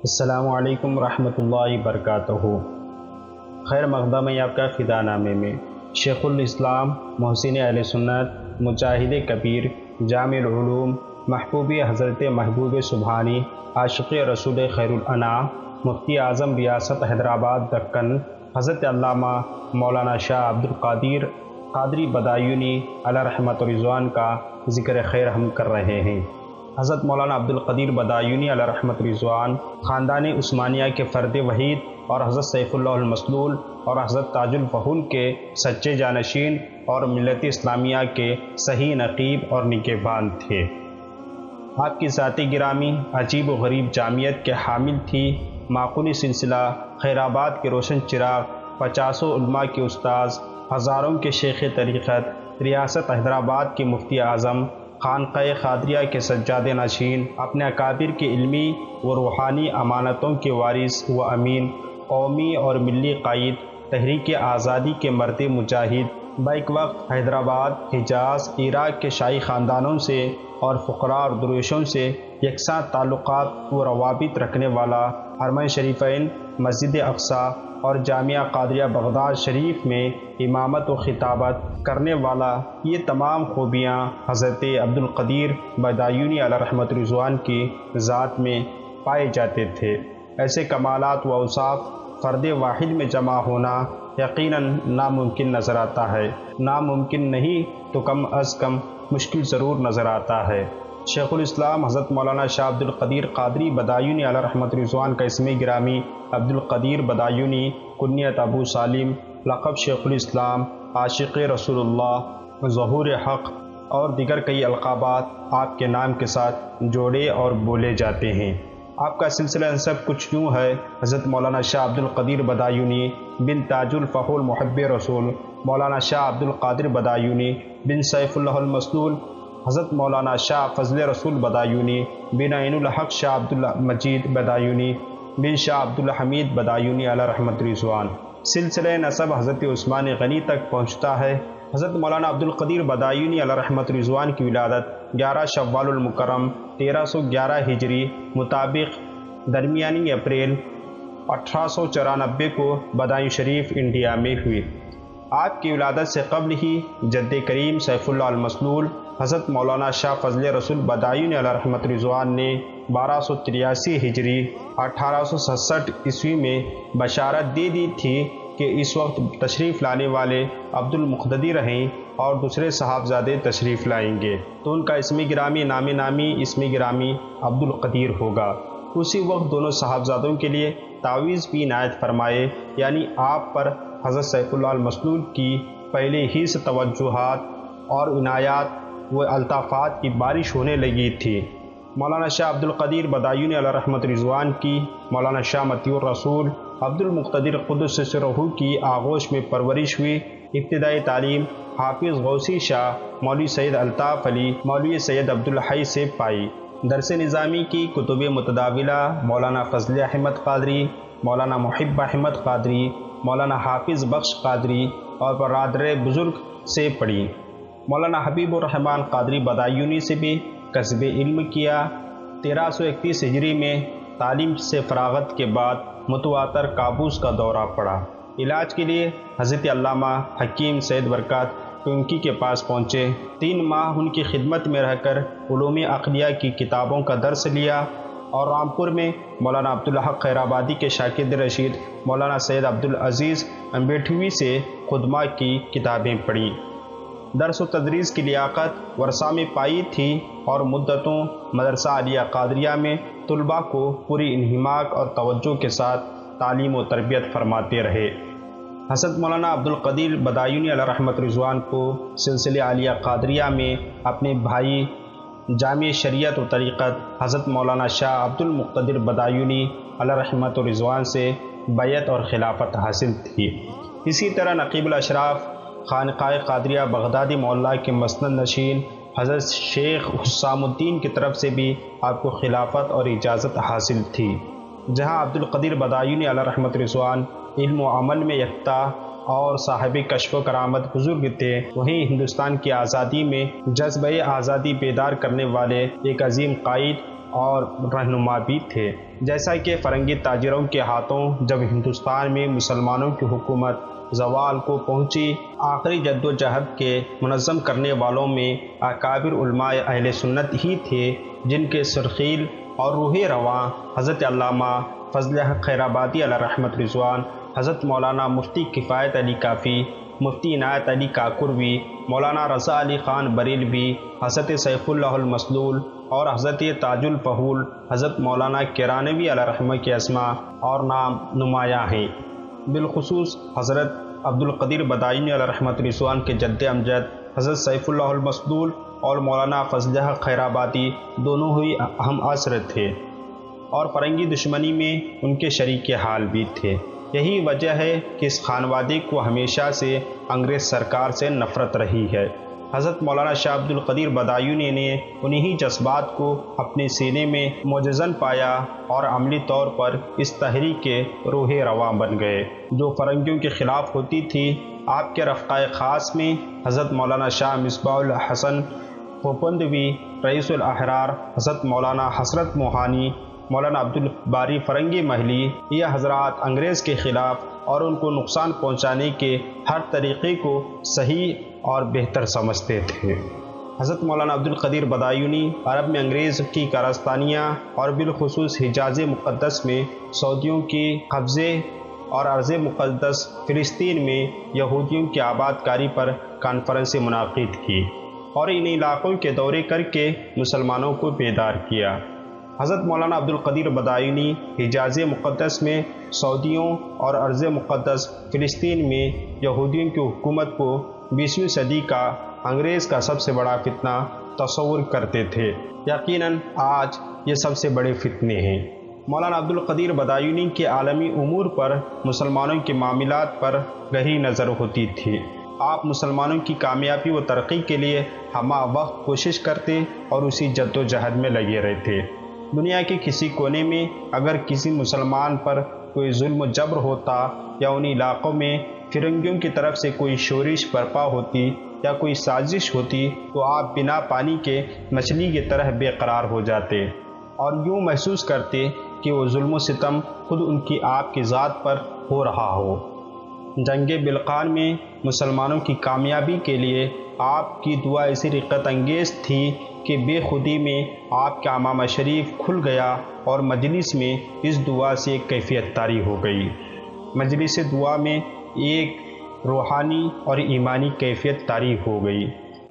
السلام علیکم ورحمۃ اللہ وبرکاتہ۔ خیر مقدم ہے آپ کا خدا نامے میں شیخ الاسلام محسن اہل سنت مجاہد کبیر جامع العلوم محبوب حضرت محبوب سبحانی عاشق رسول خیر الانام مفتی اعظم ریاست حیدرآباد دکن حضرت علامہ مولانا شاہ عبد القادر قادری بدایونی علیہ رحمت رضوان کا ذکر خیر ہم کر رہے ہیں۔ حضرت مولانا عبد القادر بدایونی علیہ رحمت رضوان خاندان عثمانیہ کے فرد وحید اور حضرت سیف اللہ المسلول اور حضرت تاج الفہول کے سچے جانشین اور ملت اسلامیہ کے صحیح نقیب اور نگہبان تھے۔ آپ کی ذاتی گرامی عجیب و غریب جامعیت کے حامل تھی۔ معقولی سلسلہ خیرآباد کے روشن چراغ، 50 علماء کے استاذ، ہزاروں کے شیخ طریقت، ریاست حیدرآباد کے مفتی اعظم، خانقاہ قادریہ کے سجاد نشین، اپنے اکابر کے علمی و روحانی امانتوں کے وارث و امین، قومی اور ملی قائد، تحریک آزادی کے مرد مجاہد، بیک وقت حیدرآباد، حجاز، عراق کے شاہی خاندانوں سے اور فقراء اور درویشوں سے یکساں تعلقات و روابط رکھنے والا، حرمین شریفین، مسجد اقصیٰ اور جامعہ قادریہ بغداد شریف میں امامت و خطابت کرنے والا، یہ تمام خوبیاں حضرت عبد القادر بدایونی علیہ رحمت رضوان کی ذات میں پائے جاتے تھے۔ ایسے کمالات و اوصاف فرد واحد میں جمع ہونا یقیناً ناممکن نظر آتا ہے۔ ناممکن نہیں تو کم از کم مشکل ضرور نظر آتا ہے۔ شیخ الاسلام حضرت مولانا شاہ عبد القادر قادری بدایونی علیہ رحمت رضوان کا اسم گرامی عبد القادر بدایونی، کنیت ابو سالم، لقب شیخ الاسلام، عاشق رسول اللہ، ظہور حق اور دیگر کئی القابات آپ کے نام کے ساتھ جوڑے اور بولے جاتے ہیں۔ آپ کا سلسلہ انسب کچھ یوں ہے: حضرت مولانا شاہ عبد القادر بدایونی بن تاج الفہول محب رسول، مولانا شاہ عبد القادر بدایونی بن سیف اللہ المسلول، حضرت مولانا شاہ فضل رسول بدایونی بن عین الحق شاہ عبد المجید بدایونی بن شاہ عبد الحمید بدایونی علیہ رحمت رضوان۔ سلسلہ نسب حضرت عثمان غنی تک پہنچتا ہے۔ حضرت مولانا عبد القادر بدایونی علیہ رحمت رضوان کی ولادت 11 شوال المکرم 1311 ہجری مطابق درمیانی اپریل 1894 کو بدایوں شریف انڈیا میں ہوئی۔ آپ کی ولادت سے قبل ہی جد کریم سیف اللہ المسلول حضرت مولانا شاہ فضل رسول بدایونی علیہ رحمت رضوان نے 1283 ہجری 1867 عیسوی میں بشارت دے دی تھی کہ اس وقت تشریف لانے والے عبد المقتدر ہیں اور دوسرے صاحبزادے تشریف لائیں گے، تو ان کا اسم گرامی نامی اسم گرامی عبد القادر ہوگا۔ اسی وقت دونوں صاحبزادوں کے لیے تعویذ بھی عنایت فرمائے، یعنی آپ پر حضرت سیف اللہ المسلول کی پہلے ہی سے توجہات اور عنایات و الطافات کی بارش ہونے لگی تھی۔ مولانا شاہ عبد القادر بدایونی علیہ رحمت رضوان کی مولانا شاہ مطیع الرسول عبد المقتدر قدس سرہ کی آغوش میں پرورش ہوئی۔ ابتدائی تعلیم حافظ غوثی شاہ، مولوی سید الطاف علی، مولوی سید عبدالحی سے پائی۔ درس نظامی کی کتب متداولہ مولانا فضل احمد قادری، مولانا محب احمد قادری، مولانا حافظ بخش قادری اور برادر بزرگ سے پڑھی۔ مولانا حبیب الرحمن قادری بدایونی سے بھی کسب علم کیا۔ 1331 ہجری میں تعلیم سے فراغت کے بعد متواتر کابوس کا دورہ پڑا۔ علاج کے لیے حضرت علامہ حکیم سید برکات کنکی کے پاس پہنچے۔ 3 ماہ ان کی خدمت میں رہ کر علوم عقلیہ کی کتابوں کا درس لیا اور رامپور میں مولانا عبدالحق خیرآبادی کے شاگرد رشید مولانا سید عبدالعزیز امبیٹھوی سے خدمہ کی کتابیں پڑھیں۔ درس و تدریس کی لیاقت ورثہ میں پائی تھی اور مدتوں مدرسہ عالیہ قادریہ میں طلباء کو پوری انہماک اور توجہ کے ساتھ تعلیم و تربیت فرماتے رہے۔ حضرت مولانا عبد القادر بدایونی علیہ رحمت رضوان کو سلسلہ عالیہ قادریہ میں اپنے بھائی جامع شریعت و طریقت حضرت مولانا شاہ عبد المقتدر بدایونی علیہ رحمت رضوان سے بیعت اور خلافت حاصل تھی۔ اسی طرح نقیب الاشراف خانقاہ قادریہ بغدادی محلہ کے مسند نشین حضرت شیخ حسام الدین کی طرف سے بھی آپ کو خلافت اور اجازت حاصل تھی۔ جہاں عبد القادر بدایونی علیہ رحمت رضوان علم و عمل میں یکتا اور صاحب کشف و کرامت بزرگ تھے، وہیں ہندوستان کی آزادی میں جذبہ آزادی بیدار کرنے والے ایک عظیم قائد اور رہنما بھی تھے۔ جیسا کہ فرنگی تاجروں کے ہاتھوں جب ہندوستان میں مسلمانوں کی حکومت زوال کو پہنچی، آخری جد و جہد کے منظم کرنے والوں میں اکابر علماء اہل سنت ہی تھے، جن کے سرخیل اور روح رواں حضرت علامہ فضل حق خیرآبادی علیہ رحمت رضوان، حضرت مولانا مفتی کفایت علی کافی، مفتی عنایت علی کاکروی، مولانا رضا علی خان بریلوی، حضرت سیف اللہ المسلول اور حضرت تاج الفہول حضرت مولانا کیرانوی علیہ رحمہ کے اسماء اور نام نمایاں ہیں۔ بالخصوص حضرت عبدالقدیر بدائنی علیہ رحمت رضوان کے جد امجد حضرت سیف اللہ المسلول اور مولانا فضل حق خیرآبادی دونوں ہی ہم عصر تھے اور فرنگی دشمنی میں ان کے شریک حال بھی تھے۔ یہی وجہ ہے کہ اس خانوادے کو ہمیشہ سے انگریز سرکار سے نفرت رہی ہے۔ حضرت مولانا شاہ عبدالقدیر بدایونی نے انہی جذبات کو اپنے سینے میں معجزن پایا اور عملی طور پر اس تحریک کے روح رواں بن گئے جو فرنگیوں کے خلاف ہوتی تھی۔ آپ کے رفقائے خاص میں حضرت مولانا شاہ مصباح الحسن پوپندوی، رئیس الاحرار حضرت مولانا حسرت موہانی، مولانا عبدالباری فرنگی محلی، یہ حضرات انگریز کے خلاف اور ان کو نقصان پہنچانے کے ہر طریقے کو صحیح اور بہتر سمجھتے تھے۔ حضرت مولانا عبدالقدیر بدایونی عرب میں انگریز کی کارستانیاں اور بالخصوص حجاز مقدس میں سعودیوں کی قبضے اور ارض مقدس فلسطین میں یہودیوں کی آباد کاری پر کانفرنسیں منعقد کی اور ان علاقوں کے دورے کر کے مسلمانوں کو بیدار کیا۔ حضرت مولانا عبدالقدیر بدایونی حجاز مقدس میں سعودیوں اور ارض مقدس فلسطین میں یہودیوں کی حکومت کو 20ویں صدی کا انگریز کا سب سے بڑا فتنہ تصور کرتے تھے۔ یقیناً آج یہ سب سے بڑے فتنے ہیں۔ مولانا عبدالقدیر بدایونی کے عالمی امور پر، مسلمانوں کے معاملات پر گہری نظر ہوتی تھی۔ آپ مسلمانوں کی کامیابی و ترقی کے لیے ہمہ وقت کوشش کرتے اور اسی جد و جہد میں لگے رہتے۔ دنیا کے کسی کونے میں اگر کسی مسلمان پر کوئی ظلم و جبر ہوتا یا ان علاقوں میں فرنگیوں کی طرف سے کوئی شورش برپا ہوتی یا کوئی سازش ہوتی تو آپ بنا پانی کے مچھلی کی طرح بے قرار ہو جاتے اور یوں محسوس کرتے کہ وہ ظلم و ستم خود ان کی آپ کی ذات پر ہو رہا ہو۔ جنگ بلقان میں مسلمانوں کی کامیابی کے لیے آپ کی دعا ایسی رقت انگیز تھی کہ بے خودی میں آپ کا امامہ شریف کھل گیا اور مجلس میں اس دعا سے ایک کیفیت طاری ہو گئی۔ مجلس دعا میں ایک روحانی اور ایمانی کیفیت طاری ہو گئی۔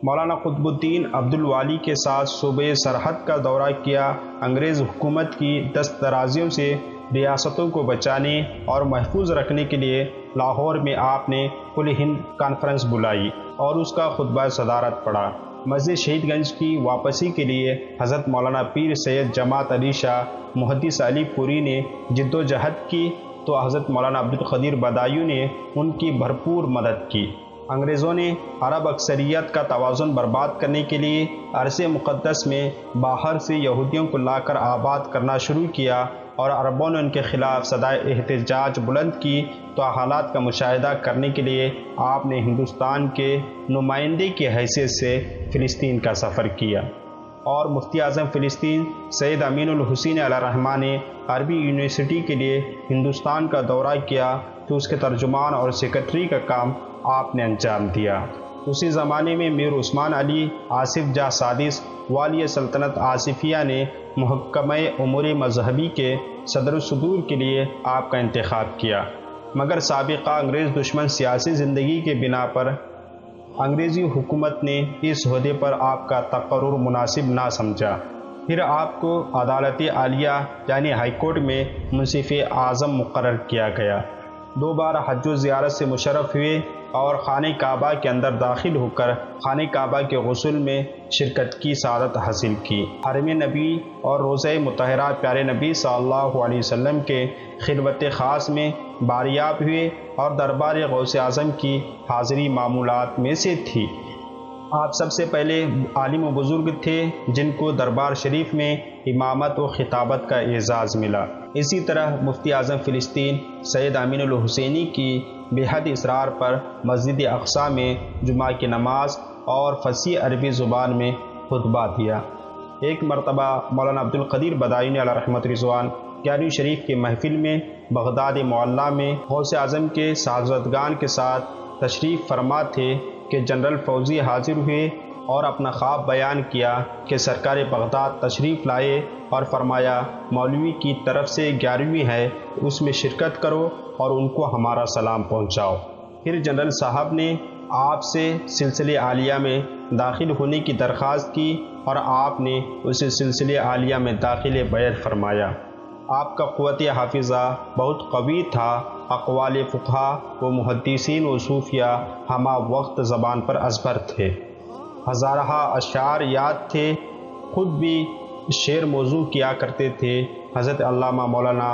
مولانا قطب الدین عبدالوالی کے ساتھ صوبے سرحد کا دورہ کیا۔ انگریز حکومت کی دست درازیوں سے ریاستوں کو بچانے اور محفوظ رکھنے کے لیے لاہور میں آپ نے کل ہند کانفرنس بلائی اور اس کا خطبہ صدارت پڑھا۔ مسجد شہید گنج کی واپسی کے لیے حضرت مولانا پیر سید جماعت علی شاہ محدث علی پوری نے جد و جہد کی تو حضرت مولانا عبدالقدیر بدایونی نے ان کی بھرپور مدد کی۔ انگریزوں نے عرب اکثریت کا توازن برباد کرنے کے لیے عرض مقدس میں باہر سے یہودیوں کو لا کر آباد کرنا شروع کیا اور عربوں نے ان کے خلاف صدائے احتجاج بلند کی تو حالات کا مشاہدہ کرنے کے لیے آپ نے ہندوستان کے نمائندے کی حیثیت سے فلسطین کا سفر کیا اور مفتی اعظم فلسطین سید امین الحسین علیہ الرحمہ نے عربی یونیورسٹی کے لیے ہندوستان کا دورہ کیا تو اس کے ترجمان اور سیکرٹری کا کام آپ نے انجام دیا۔ اسی زمانے میں میر عثمان علی آصف جاہ سادس والی سلطنت آصفیہ نے محکمہ امور مذہبی کے صدر الصدور کے لیے آپ کا انتخاب کیا، مگر سابقہ انگریز دشمن سیاسی زندگی کے بنا پر انگریزی حکومت نے اس عہدے پر آپ کا تقرر مناسب نہ سمجھا۔ پھر آپ کو عدالت عالیہ یعنی ہائی کورٹ میں منصف اعظم مقرر کیا گیا۔ 2 بار حج و زیارت سے مشرف ہوئے اور خانہ کعبہ کے اندر داخل ہو کر خانہ کعبہ کے غسل میں شرکت کی سعادت حاصل کی۔ حرم نبی اور روضہ مطہرہ پیارے نبی صلی اللہ علیہ وسلم کے خلوت خاص میں باریاب ہوئے اور دربار غوث اعظم کی حاضری معمولات میں سے تھی۔ آپ سب سے پہلے عالم و بزرگ تھے جن کو دربار شریف میں امامت و خطابت کا اعزاز ملا۔ اسی طرح مفتی اعظم فلسطین سید امین الحسینی کی بے حد اصرار پر مسجد اقصیٰ میں جمعہ کی نماز اور فصیح عربی زبان میں خطبہ دیا۔ ایک مرتبہ مولانا عبدالقدیر بدایونی علیہ رحمت رضوان 11ویں شریف کی محفل میں بغداد معلیٰ میں غوث اعظم کے صاحبزادگان کے ساتھ تشریف فرما تھے کہ جنرل فوزی حاضر ہوئے اور اپنا خواب بیان کیا کہ سرکار بغداد تشریف لائے اور فرمایا مولوی کی طرف سے 11ویں ہے، اس میں شرکت کرو اور ان کو ہمارا سلام پہنچاؤ۔ پھر جنرل صاحب نے آپ سے سلسلے عالیہ میں داخل ہونے کی درخواست کی اور آپ نے اسے سلسلے عالیہ میں داخل بیعت فرمایا۔ آپ کا قوت حافظہ بہت قوی تھا، اقوال فقہا و محدثین و صوفیہ ہمہ وقت زبان پر ازبر تھے، ہزارہ اشعار یاد تھے، خود بھی شعر موضوع کیا کرتے تھے۔ حضرت علامہ مولانا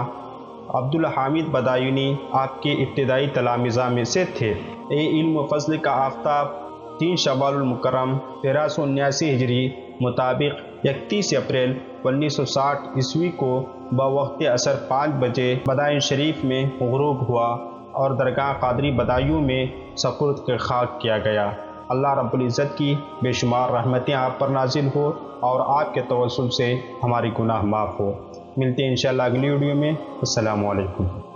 عبدالحامد بدایونی آپ کے ابتدائی تلامذہ میں سے تھے۔ اے علم و فضل کا آفتاب، 3 شوال المکرم 1379 ہجری مطابق 31 اپریل 1960 عیسوی کو بوقت عصر 5 بجے بدائن شریف میں غروب ہوا اور درگاہ قادری بدایوں میں سپرد کے خاک کیا گیا۔ اللہ رب العزت کی بے شمار رحمتیں آپ پر نازل ہو اور آپ کے توسل سے ہماری گناہ معاف ہو۔ ملتے ہیں انشاءاللہ اگلی ویڈیو میں۔ السلام علیکم۔